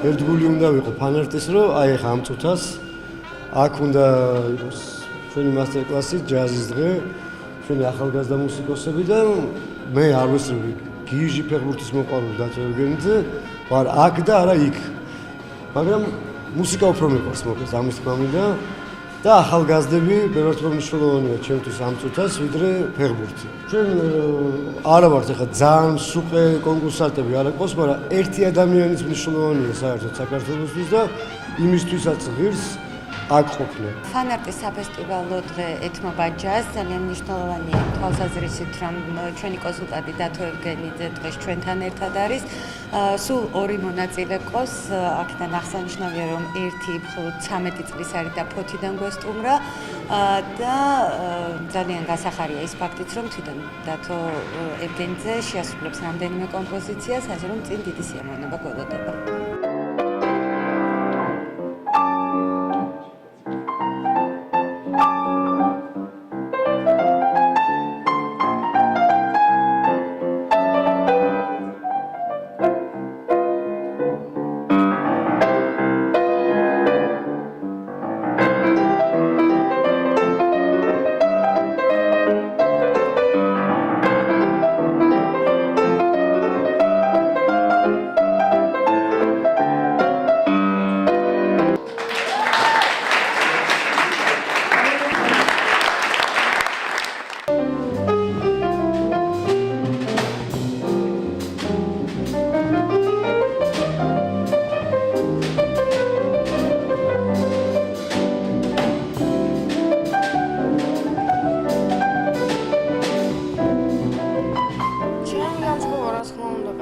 ერთგული უნდა ვიყო ფანარტის, რომ აი ხა ამ წუთას აქ უნდა იყოს ჩვენი მასტერ-კლასი, ჯაზის დღე, ჩვენი ახალგაზრდა მუსიკოსები და მე არ ვესწრები გიჟი ფეხბურთის მოყვარული დაწევგენიძე, ვარ აქ და არა იქ. მაგრამ მუსიკა უფრო მიყვარს მოკლედ ამის თქმა მინდა და ახალგაზრდები ბევრად უფრო მნიშვნელოვანია ჩემთვის ამ წუთას, ვიდრე ფეხბურთი. ჩვენ არა ვართ ახლა ძალიან სუყე კონკურსანტები არ აქვს, მაგრამ ერთი ადამიანის მნიშვნელოვანია საერთოდ საქართველოსთვის და იმისთვისაც ღირს აქ ყოფნა. ფანარტის საფესტივალო დღე ეთმობა ჯაზს, ძალიან მნიშვნელოვანია თვალსაზრისით, რომ ჩვენი კონსულტანტი დათო ევგენიძე დღეს ჩვენთან ერთად არის. სულ ორი მონაწილე ყავს, აქედან აღსანიშნავია, რომ ერთი 13 წლის არის და ფოთიდან გვესტუმრა და ძალიან გასახარია ის ფაქტიც, რომ თვითონ დათო ევგენიძე შეასრულებს რამდენიმე კომპოზიციას, ასე რომ წინ დიდი სიამოვნება გველოდება.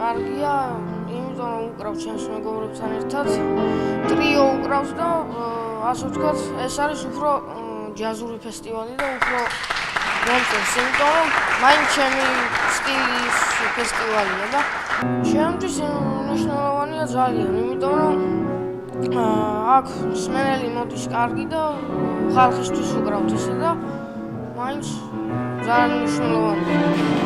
კარგია, იმიტომ რომ უკრავ ჩემს მეგობრებთან ერთად, ტრიო უკრავს და ასე ვთქვათ, ეს არის უფრო ჯაზური ფესტივალი და უფრო მომწონს, იმიტომ რომ მაინც ჩემი სტილის ფესტივალია და ჩემთვის მნიშვნელოვანია ძალიან, იმიტომ რომ აქ მსმენელი მოდის კარგი და ხალხისთვის უკრავთ ისე და მაინც ძალიან მნიშვნელოვანია.